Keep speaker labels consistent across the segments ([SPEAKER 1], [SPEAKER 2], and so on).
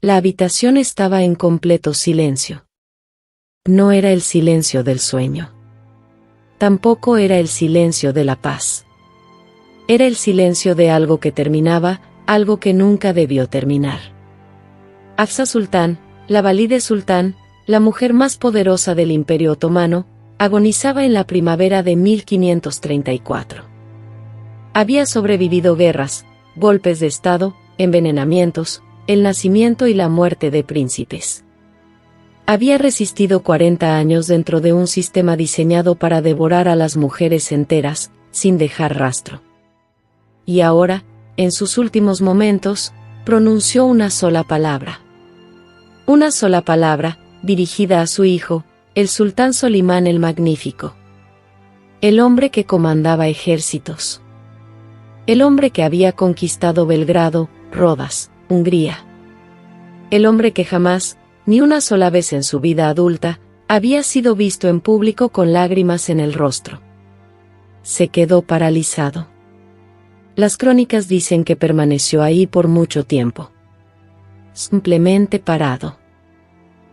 [SPEAKER 1] La habitación estaba en completo silencio. No era el silencio del sueño. Tampoco era el silencio de la paz. Era el silencio de algo que terminaba, algo que nunca debió terminar. Hafsa Sultán, la valide sultán, la mujer más poderosa del Imperio Otomano, agonizaba en la primavera de 1534. Había sobrevivido guerras, golpes de estado, envenenamientos, el nacimiento y la muerte de príncipes. Había resistido 40 años dentro de un sistema diseñado para devorar a las mujeres enteras, sin dejar rastro. Y ahora, en sus últimos momentos, pronunció una sola palabra. Una sola palabra, dirigida a su hijo, el sultán Solimán el Magnífico. El hombre que comandaba ejércitos. El hombre que había conquistado Belgrado, Rodas, Hungría. El hombre que jamás, ni una sola vez en su vida adulta, había sido visto en público con lágrimas en el rostro. Se quedó paralizado. Las crónicas dicen que permaneció ahí por mucho tiempo. Simplemente parado.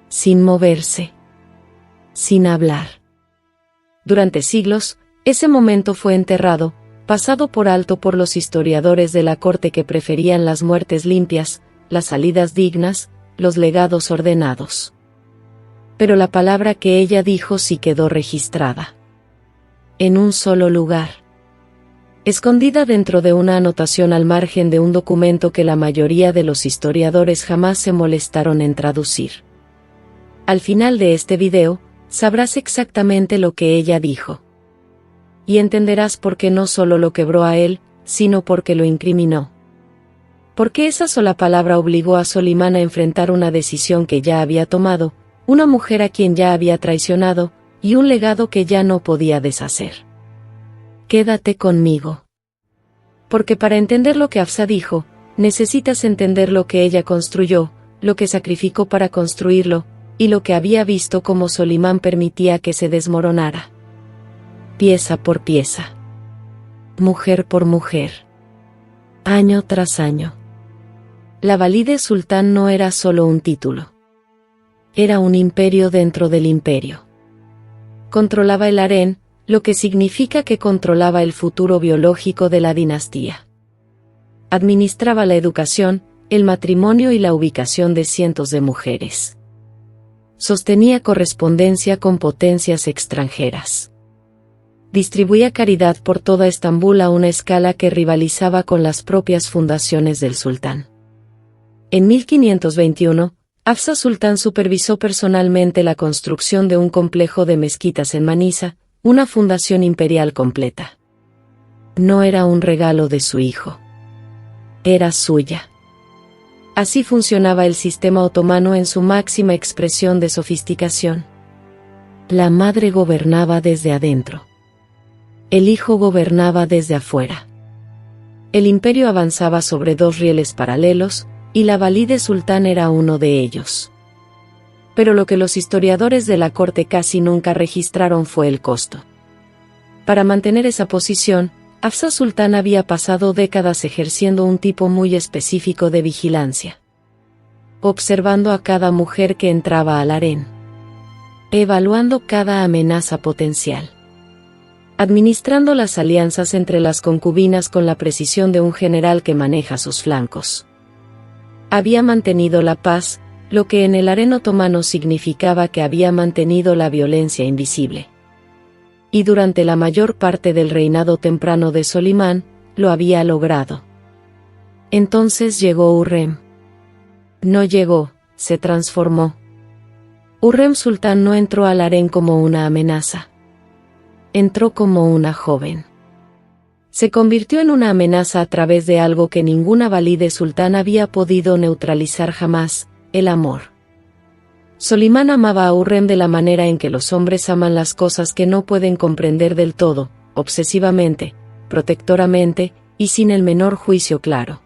[SPEAKER 1] Sin moverse. Sin hablar. Durante siglos, ese momento fue enterrado, pasado por alto por los historiadores de la corte que preferían las muertes limpias, las salidas dignas, los legados ordenados. Pero la palabra que ella dijo sí quedó registrada. En un solo lugar. Escondida dentro de una anotación al margen de un documento que la mayoría de los historiadores jamás se molestaron en traducir. Al final de este video, sabrás exactamente lo que ella dijo. Y entenderás por qué no solo lo quebró a él, sino porque lo incriminó. Porque esa sola palabra obligó a Solimán a enfrentar una decisión que ya había tomado, una mujer a quien ya había traicionado, y un legado que ya no podía deshacer. Quédate conmigo. Porque para entender lo que Hafsa dijo, necesitas entender lo que ella construyó, lo que sacrificó para construirlo, y lo que había visto como Solimán permitía que se desmoronara. Pieza por pieza. Mujer por mujer. Año tras año. La valide sultán no era solo un título. Era un imperio dentro del imperio. Controlaba el harén, lo que significa que controlaba el futuro biológico de la dinastía. Administraba la educación, el matrimonio y la ubicación de cientos de mujeres. Sostenía correspondencia con potencias extranjeras. Distribuía caridad por toda Estambul a una escala que rivalizaba con las propias fundaciones del sultán. En 1521, Hafsa Sultán supervisó personalmente la construcción de un complejo de mezquitas en Manisa, una fundación imperial completa. No era un regalo de su hijo. Era suya. Así funcionaba el sistema otomano en su máxima expresión de sofisticación. La madre gobernaba desde adentro. El hijo gobernaba desde afuera. El imperio avanzaba sobre dos rieles paralelos, y la valide sultán era uno de ellos. Pero lo que los historiadores de la corte casi nunca registraron fue el costo. Para mantener esa posición, Hafsa Sultán había pasado décadas ejerciendo un tipo muy específico de vigilancia. Observando a cada mujer que entraba al harén. Evaluando cada amenaza potencial. Administrando las alianzas entre las concubinas con la precisión de un general que maneja sus flancos. Había mantenido la paz, lo que en el harén otomano significaba que había mantenido la violencia invisible. Y durante la mayor parte del reinado temprano de Solimán, lo había logrado. Entonces llegó Hurrem. No llegó, se transformó. Hurrem Sultán no entró al harén como una amenaza. Entró como una joven. Se convirtió en una amenaza a través de algo que ninguna valide sultán había podido neutralizar jamás, el amor. Solimán amaba a Hurrem de la manera en que los hombres aman las cosas que no pueden comprender del todo, obsesivamente, protectoramente, y sin el menor juicio claro.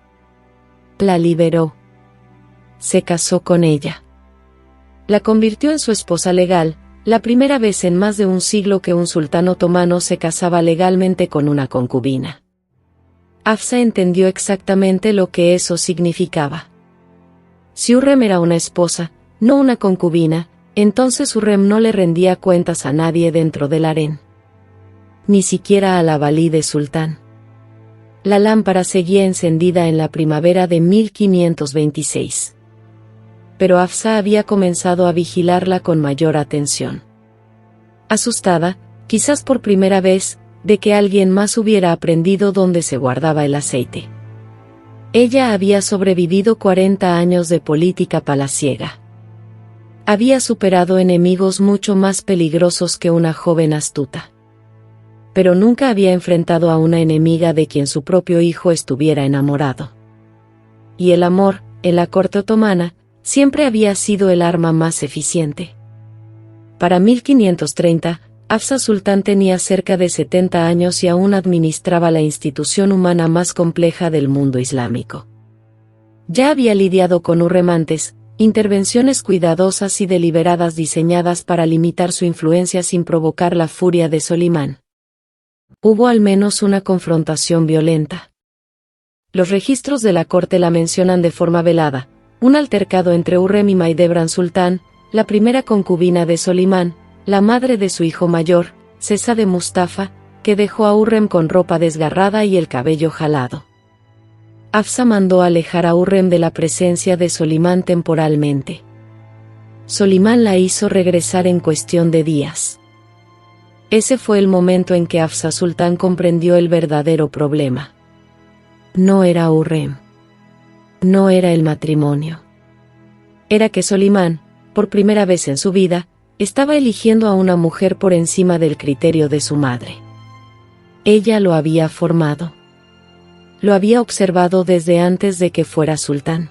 [SPEAKER 1] La liberó. Se casó con ella. La convirtió en su esposa legal, la primera vez en más de un siglo que un sultán otomano se casaba legalmente con una concubina. Hafsa entendió exactamente lo que eso significaba. Si Hurrem era una esposa, no una concubina, entonces Hurrem no le rendía cuentas a nadie dentro del harén. Ni siquiera a la valide sultán. La lámpara seguía encendida en la primavera de 1526. Pero Hafsa había comenzado a vigilarla con mayor atención. Asustada, quizás por primera vez, de que alguien más hubiera aprendido dónde se guardaba el aceite. Ella había sobrevivido 40 años de política palaciega. Había superado enemigos mucho más peligrosos que una joven astuta. Pero nunca había enfrentado a una enemiga de quien su propio hijo estuviera enamorado. Y el amor, en la corte otomana, siempre había sido el arma más eficiente. Para 1530, Hafsa Sultán tenía cerca de 70 años y aún administraba la institución humana más compleja del mundo islámico. Ya había lidiado con Hurrem antes, intervenciones cuidadosas y deliberadas diseñadas para limitar su influencia sin provocar la furia de Solimán. Hubo al menos una confrontación violenta. Los registros de la corte la mencionan de forma velada, un altercado entre Hurrem y Maidebran Sultán, la primera concubina de Solimán, la madre de su hijo mayor, Cesa de Mustafa, que dejó a Hurrem con ropa desgarrada y el cabello jalado. Hafsa mandó alejar a Hurrem de la presencia de Solimán temporalmente. Solimán la hizo regresar en cuestión de días. Ese fue el momento en que Hafsa Sultán comprendió el verdadero problema. No era Hurrem. No era el matrimonio. Era que Solimán, por primera vez en su vida, estaba eligiendo a una mujer por encima del criterio de su madre. Ella lo había formado. Lo había observado desde antes de que fuera sultán.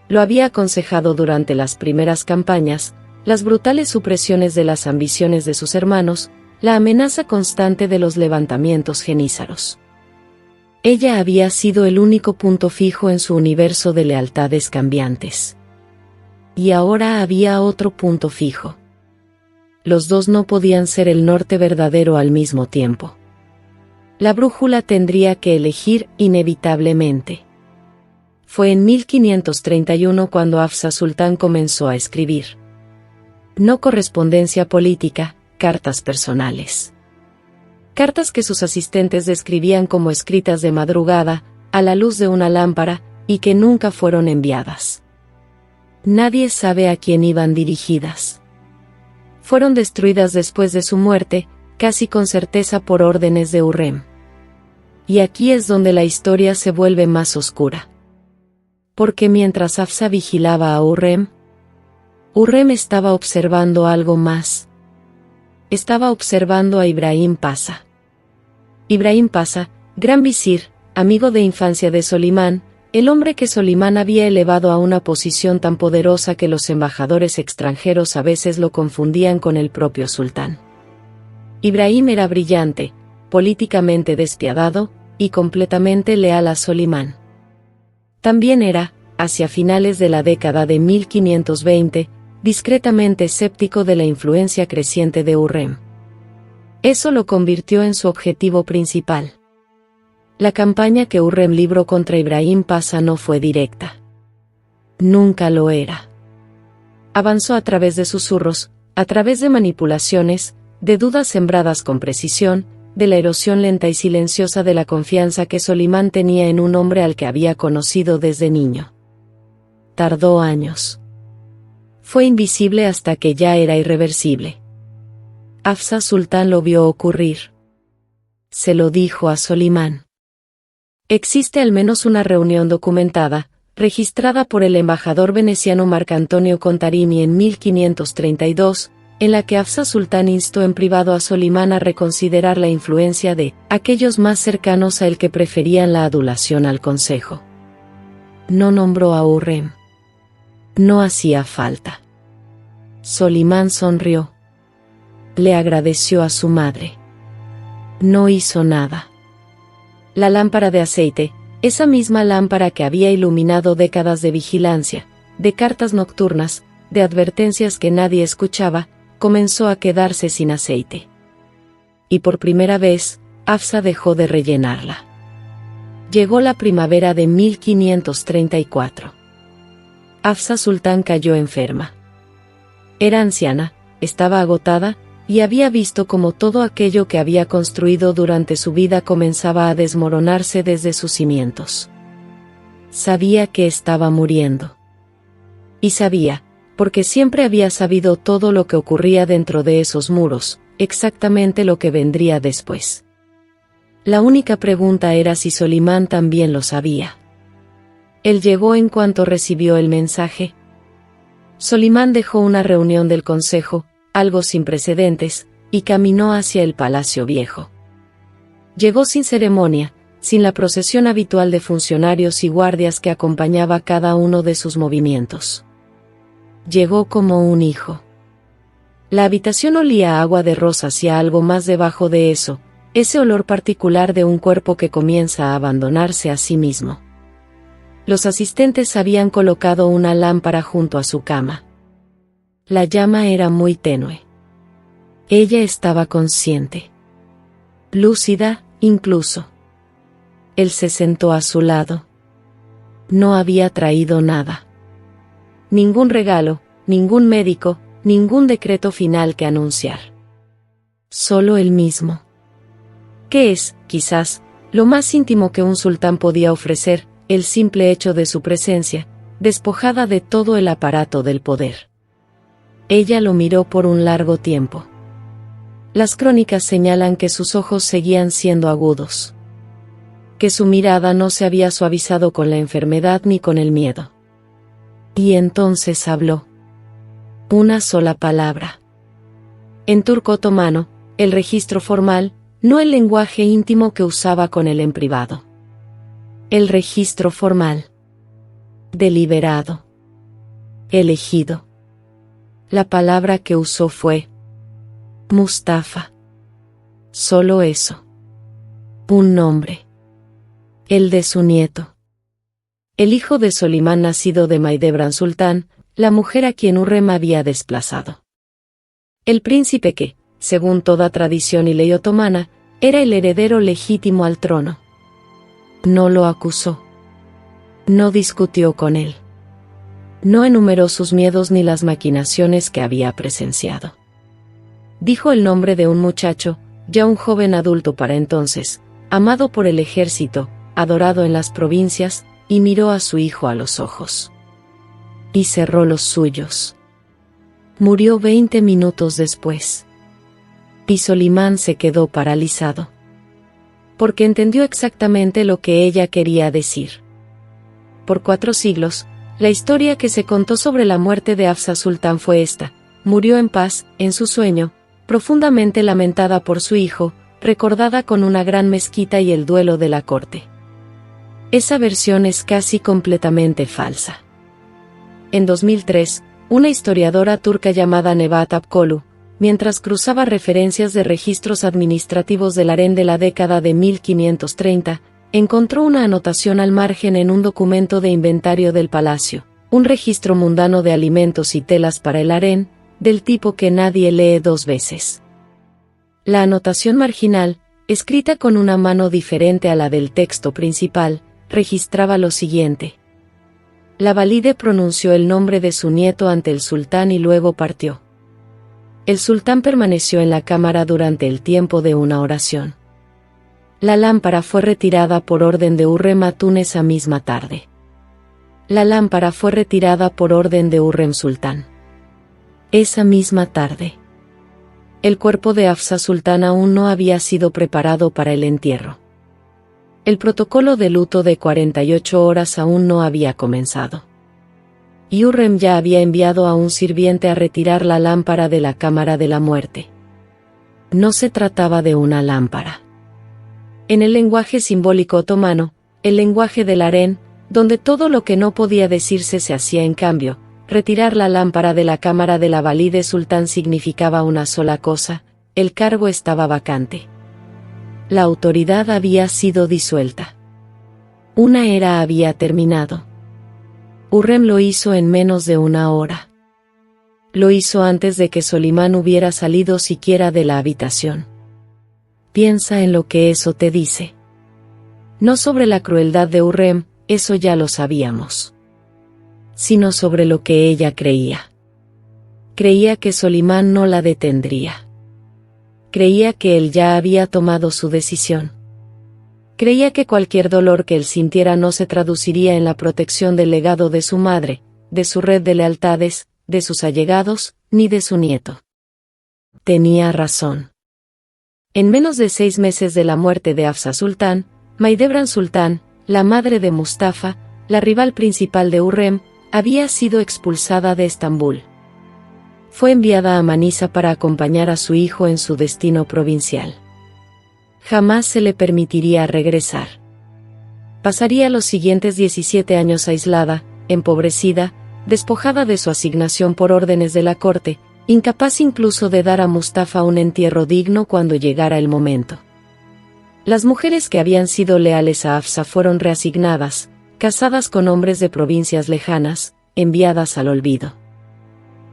[SPEAKER 1] Lo había aconsejado durante las primeras campañas, las brutales supresiones de las ambiciones de sus hermanos, la amenaza constante de los levantamientos genízaros. Ella había sido el único punto fijo en su universo de lealtades cambiantes. Y ahora había otro punto fijo. Los dos no podían ser el norte verdadero al mismo tiempo. La brújula tendría que elegir inevitablemente. Fue en 1531 cuando Hafsa Sultán comenzó a escribir. No correspondencia política, cartas personales. Cartas que sus asistentes describían como escritas de madrugada, a la luz de una lámpara, y que nunca fueron enviadas. Nadie sabe a quién iban dirigidas. Fueron destruidas después de su muerte, casi con certeza por órdenes de Hurrem. Y aquí es donde la historia se vuelve más oscura. Porque mientras Hafsa vigilaba a Hurrem, Hurrem estaba observando algo más. Estaba observando a Ibrahim Pasha. Ibrahim Pasha, gran visir, amigo de infancia de Solimán, el hombre que Solimán había elevado a una posición tan poderosa que los embajadores extranjeros a veces lo confundían con el propio sultán. Ibrahim era brillante, políticamente despiadado, y completamente leal a Solimán. También era, hacia finales de la década de 1520, discretamente escéptico de la influencia creciente de Hurrem. Eso lo convirtió en su objetivo principal. La campaña que Hurrem libró contra Ibrahim Pasha no fue directa. Nunca lo era. Avanzó a través de susurros, a través de manipulaciones, de dudas sembradas con precisión, de la erosión lenta y silenciosa de la confianza que Solimán tenía en un hombre al que había conocido desde niño. Tardó años. Fue invisible hasta que ya era irreversible. Hafsa Sultán lo vio ocurrir. Se lo dijo a Solimán. Existe al menos una reunión documentada, registrada por el embajador veneciano Marcantonio Contarini en 1532, en la que Hafsa Sultán instó en privado a Solimán a reconsiderar la influencia de aquellos más cercanos a él que preferían la adulación al consejo. No nombró a Hurrem. No hacía falta. Solimán sonrió. Le agradeció a su madre. No hizo nada. La lámpara de aceite, esa misma lámpara que había iluminado décadas de vigilancia, de cartas nocturnas, de advertencias que nadie escuchaba, comenzó a quedarse sin aceite. Y por primera vez, Hafsa dejó de rellenarla. Llegó la primavera de 1534. Hafsa Sultán cayó enferma. Era anciana, estaba agotada, y había visto cómo todo aquello que había construido durante su vida comenzaba a desmoronarse desde sus cimientos. Sabía que estaba muriendo. Y sabía, porque siempre había sabido todo lo que ocurría dentro de esos muros, exactamente lo que vendría después. La única pregunta era si Solimán también lo sabía. Él llegó en cuanto recibió el mensaje. Solimán dejó una reunión del consejo, algo sin precedentes, y caminó hacia el Palacio Viejo. Llegó sin ceremonia, sin la procesión habitual de funcionarios y guardias que acompañaba cada uno de sus movimientos. Llegó como un hijo. La habitación olía a agua de rosas y a algo más debajo de eso, ese olor particular de un cuerpo que comienza a abandonarse a sí mismo. Los asistentes habían colocado una lámpara junto a su cama. La llama era muy tenue. Ella estaba consciente. Lúcida, incluso. Él se sentó a su lado. No había traído nada. Ningún regalo, ningún médico, ningún decreto final que anunciar. Solo él mismo. ¿Qué es, quizás, lo más íntimo que un sultán podía ofrecer, el simple hecho de su presencia, despojada de todo el aparato del poder? Ella lo miró por un largo tiempo. Las crónicas señalan que sus ojos seguían siendo agudos. Que su mirada no se había suavizado con la enfermedad ni con el miedo. Y entonces habló. Una sola palabra. En turco otomano, el registro formal, no el lenguaje íntimo que usaba con él en privado. El registro formal. Deliberado. Elegido. La palabra que usó fue Mustafa. Solo eso. Un nombre. El de su nieto. El hijo de Solimán nacido de Maidebran Sultán, la mujer a quien Hurrem había desplazado. El príncipe que, según toda tradición y ley otomana, era el heredero legítimo al trono. No lo acusó. No discutió con él. No enumeró sus miedos ni las maquinaciones que había presenciado. Dijo el nombre de un muchacho, ya un joven adulto para entonces, amado por el ejército, adorado en las provincias, y miró a su hijo a los ojos. Y cerró los suyos. Murió 20 minutos después. Y Solimán se quedó paralizado. Porque entendió exactamente lo que ella quería decir. Por 4 siglos, la historia que se contó sobre la muerte de Hafsa Sultán fue esta: murió en paz, en su sueño, profundamente lamentada por su hijo, recordada con una gran mezquita y el duelo de la corte. Esa versión es casi completamente falsa. En 2003, una historiadora turca llamada Nebahat Apkolu, mientras cruzaba referencias de registros administrativos del harén de la década de 1530, encontró una anotación al margen en un documento de inventario del palacio, un registro mundano de alimentos y telas para el harén, del tipo que nadie lee 2 veces. La anotación marginal, escrita con una mano diferente a la del texto principal, registraba lo siguiente. La valide pronunció el nombre de su nieto ante el sultán y luego partió. El sultán permaneció en la cámara durante el tiempo de una oración. La lámpara fue retirada por orden de Hurrem Hatun esa misma tarde. La lámpara fue retirada por orden de Hurrem Sultán. Esa misma tarde. El cuerpo de Hafsa Sultán aún no había sido preparado para el entierro. El protocolo de luto de 48 horas aún no había comenzado. Y Hurrem ya había enviado a un sirviente a retirar la lámpara de la cámara de la muerte. No se trataba de una lámpara. En el lenguaje simbólico otomano, el lenguaje del harén, donde todo lo que no podía decirse se hacía en cambio, retirar la lámpara de la cámara de la valide sultán significaba una sola cosa: el cargo estaba vacante. La autoridad había sido disuelta. Una era había terminado. Hurrem lo hizo en menos de una hora. Lo hizo antes de que Solimán hubiera salido siquiera de la habitación. Piensa en lo que eso te dice. No sobre la crueldad de Hurrem, eso ya lo sabíamos. sino sobre lo que ella creía. Creía que Solimán no la detendría. Creía que él ya había tomado su decisión. Creía que cualquier dolor que él sintiera no se traduciría en la protección del legado de su madre, de su red de lealtades, de sus allegados, ni de su nieto. Tenía razón. En menos de 6 meses de la muerte de Hafsa Sultán, Mahidevran Sultán, la madre de Mustafa, la rival principal de Hurrem, había sido expulsada de Estambul. Fue enviada a Manisa para acompañar a su hijo en su destino provincial. Jamás se le permitiría regresar. Pasaría los siguientes 17 años aislada, empobrecida, despojada de su asignación por órdenes de la corte, incapaz incluso de dar a Mustafa un entierro digno cuando llegara el momento. Las mujeres que habían sido leales a Hafsa fueron reasignadas, casadas con hombres de provincias lejanas, enviadas al olvido.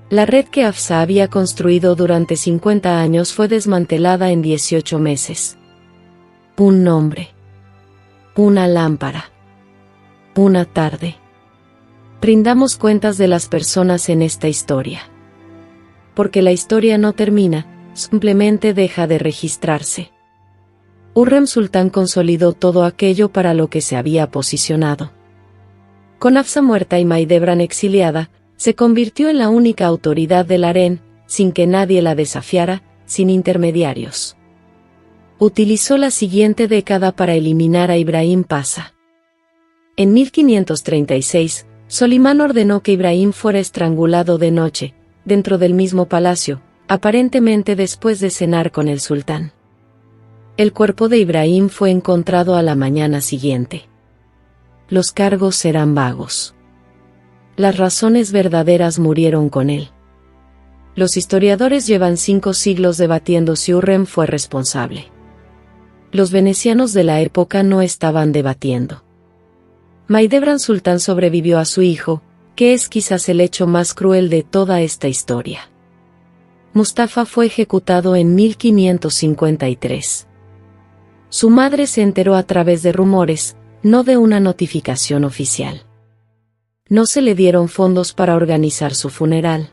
[SPEAKER 1] La red que Hafsa había construido durante 50 años fue desmantelada en 18 meses. Un nombre. Una lámpara. Una tarde. Rindamos cuentas de las personas en esta historia. Porque la historia no termina, simplemente deja de registrarse. Hurrem Sultán consolidó todo aquello para lo que se había posicionado. Con Hafsa muerta y Mahidevran exiliada, se convirtió en la única autoridad del harén, sin que nadie la desafiara, sin intermediarios. Utilizó la siguiente década para eliminar a Ibrahim Pasha. En 1536, Solimán ordenó que Ibrahim fuera estrangulado de noche, dentro del mismo palacio, aparentemente después de cenar con el sultán. El cuerpo de Ibrahim fue encontrado a la mañana siguiente. Los cargos eran vagos. Las razones verdaderas murieron con él. Los historiadores llevan 5 siglos debatiendo si Hurrem fue responsable. Los venecianos de la época no estaban debatiendo. Mahidevran Sultán sobrevivió a su hijo, que es quizás el hecho más cruel de toda esta historia. Mustafa fue ejecutado en 1553. Su madre se enteró a través de rumores, no de una notificación oficial. No se le dieron fondos para organizar su funeral.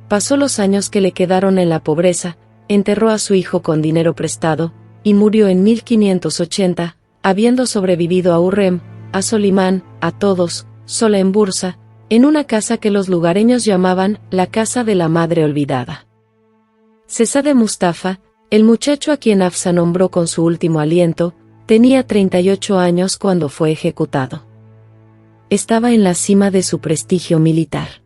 [SPEAKER 1] Pasó los años que le quedaron en la pobreza, enterró a su hijo con dinero prestado, y murió en 1580, habiendo sobrevivido a Hurrem, a Solimán, a todos, sola en Bursa, en una casa que los lugareños llamaban la casa de la madre olvidada. Sesade Mustafa, el muchacho a quien Hafsa nombró con su último aliento, tenía 38 años cuando fue ejecutado. Estaba en la cima de su prestigio militar.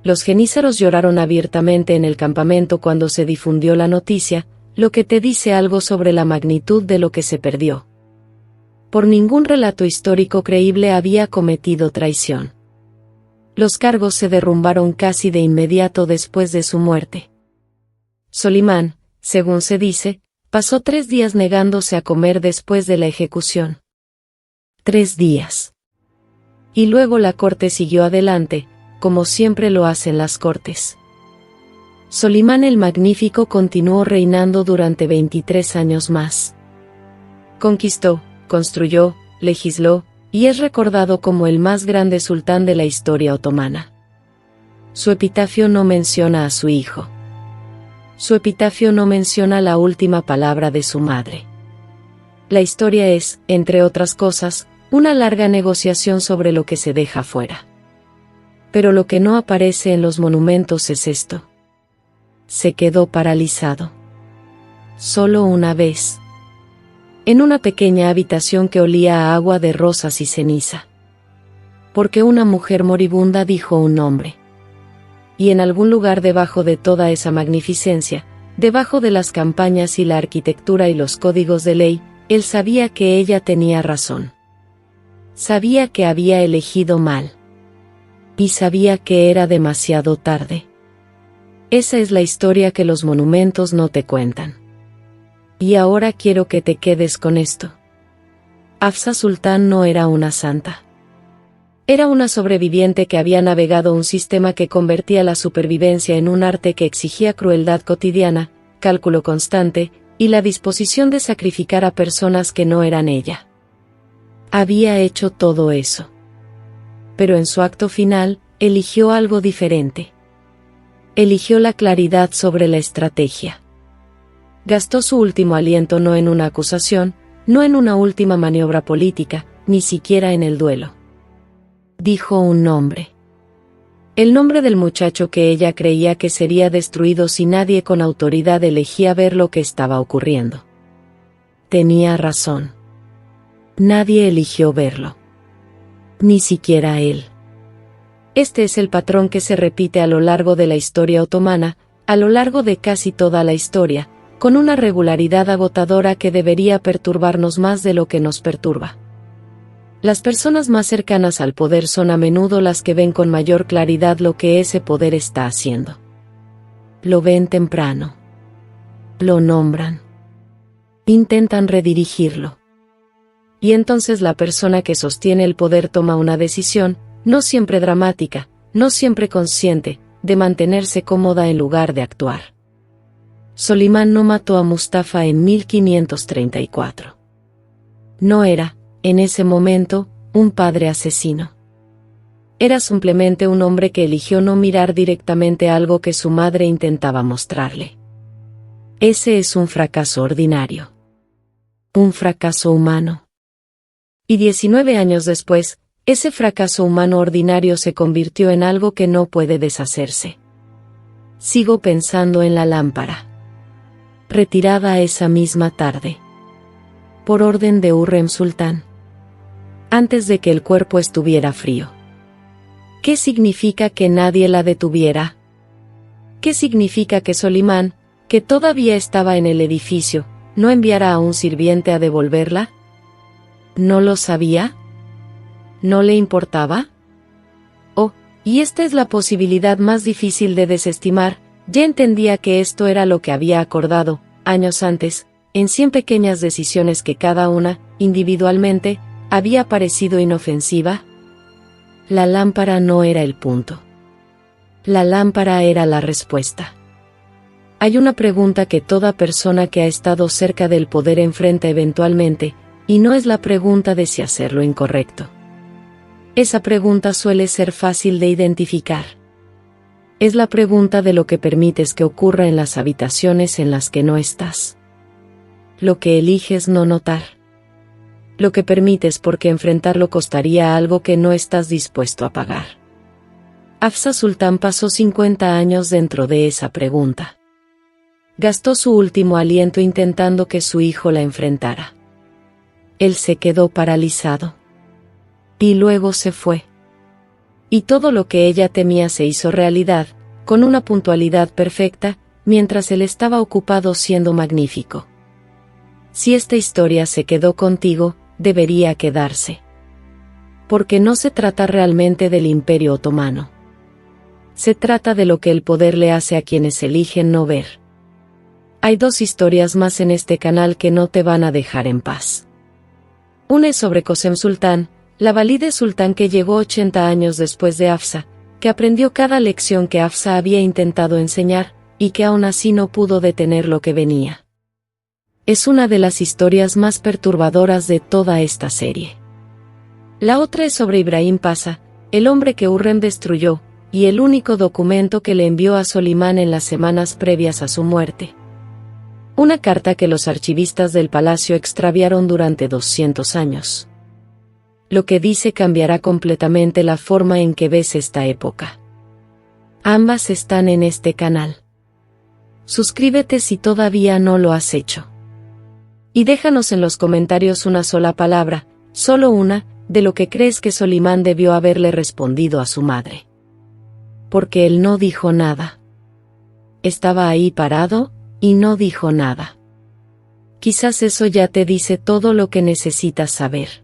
[SPEAKER 1] Los genízaros lloraron abiertamente en el campamento cuando se difundió la noticia, lo que te dice algo sobre la magnitud de lo que se perdió. Por ningún relato histórico creíble había cometido traición. Los cargos se derrumbaron casi de inmediato después de su muerte. Solimán, según se dice, pasó 3 días negándose a comer después de la ejecución. 3 días. Y luego la corte siguió adelante, como siempre lo hacen las cortes. Solimán el Magnífico continuó reinando durante 23 años más. Conquistó, construyó, legisló, y es recordado como el más grande sultán de la historia otomana. Su epitafio no menciona a su hijo. Su epitafio no menciona la última palabra de su madre. La historia es, entre otras cosas, una larga negociación sobre lo que se deja fuera. Pero lo que no aparece en los monumentos es esto. Se quedó paralizado. Solo una vez. En una pequeña habitación que olía a agua de rosas y ceniza. Porque una mujer moribunda dijo un nombre. Y en algún lugar debajo de toda esa magnificencia, debajo de las campañas y la arquitectura y los códigos de ley, él sabía que ella tenía razón. Sabía que había elegido mal. Y sabía que era demasiado tarde. Esa es la historia que los monumentos no te cuentan. Y ahora quiero que te quedes con esto. Hafsa Sultán no era una santa. Era una sobreviviente que había navegado un sistema que convertía la supervivencia en un arte que exigía crueldad cotidiana, cálculo constante, y la disposición de sacrificar a personas que no eran ella. Había hecho todo eso. pero en su acto final, eligió algo diferente. Eligió la claridad sobre la estrategia. Gastó su último aliento no en una acusación, no en una última maniobra política, ni siquiera en el duelo. Dijo un nombre. El nombre del muchacho que ella creía que sería destruido si nadie con autoridad elegía ver lo que estaba ocurriendo. Tenía razón. Nadie eligió verlo. Ni siquiera él. Este es el patrón que se repite a lo largo de la historia otomana, a lo largo de casi toda la historia, con una regularidad agotadora que debería perturbarnos más de lo que nos perturba. Las personas más cercanas al poder son a menudo las que ven con mayor claridad lo que ese poder está haciendo. Lo ven temprano. Lo nombran. Intentan redirigirlo. Y entonces la persona que sostiene el poder toma una decisión, no siempre dramática, no siempre consciente, de mantenerse cómoda en lugar de actuar. Solimán no mató a Mustafa en 1534. No era, en ese momento, un padre asesino. Era simplemente un hombre que eligió no mirar directamente algo que su madre intentaba mostrarle. Ese es un fracaso ordinario. Un fracaso humano. Y 19 años después, ese fracaso humano ordinario se convirtió en algo que no puede deshacerse. Sigo pensando en la lámpara. Retirada esa misma tarde. Por orden de Hurrem Sultán. Antes de que el cuerpo estuviera frío. ¿Qué significa que nadie la detuviera? ¿Qué significa que Solimán, que todavía estaba en el edificio, no enviara a un sirviente a devolverla? ¿No lo sabía? ¿No le importaba? Oh, y esta es la posibilidad más difícil de desestimar, ya entendía que esto era lo que había acordado, años antes, en 100 pequeñas decisiones que cada una, individualmente, había parecido inofensiva. La lámpara no era el punto. La lámpara era la respuesta. Hay una pregunta que toda persona que ha estado cerca del poder enfrenta eventualmente, y no es la pregunta de si hacer lo incorrecto. Esa pregunta suele ser fácil de identificar. Es la pregunta de lo que permites que ocurra en las habitaciones en las que no estás. Lo que eliges no notar. Lo que permites porque enfrentarlo costaría algo que no estás dispuesto a pagar. Hafsa Sultán pasó 50 años dentro de esa pregunta. Gastó su último aliento intentando que su hijo la enfrentara. Él se quedó paralizado. Y luego se fue. Y todo lo que ella temía se hizo realidad, con una puntualidad perfecta, mientras él estaba ocupado siendo magnífico. Si esta historia se quedó contigo, debería quedarse. Porque no se trata realmente del Imperio Otomano. Se trata de lo que el poder le hace a quienes eligen no ver. Hay 2 historias más en este canal que no te van a dejar en paz. Una es sobre Qasem Sultán, la valide sultán que llegó 80 años después de Hafsa, que aprendió cada lección que Hafsa había intentado enseñar, y que aún así no pudo detener lo que venía. Es una de las historias más perturbadoras de toda esta serie. La otra es sobre Ibrahim Pasha, el hombre que Hurrem destruyó, y el único documento que le envió a Solimán en las semanas previas a su muerte. Una carta que los archivistas del palacio extraviaron durante 200 años. Lo que dice cambiará completamente la forma en que ves esta época. Ambas están en este canal. Suscríbete si todavía no lo has hecho. Y déjanos en los comentarios una sola palabra, solo una, de lo que crees que Solimán debió haberle respondido a su madre. Porque él no dijo nada. Estaba ahí parado, y no dijo nada. Quizás eso ya te dice todo lo que necesitas saber.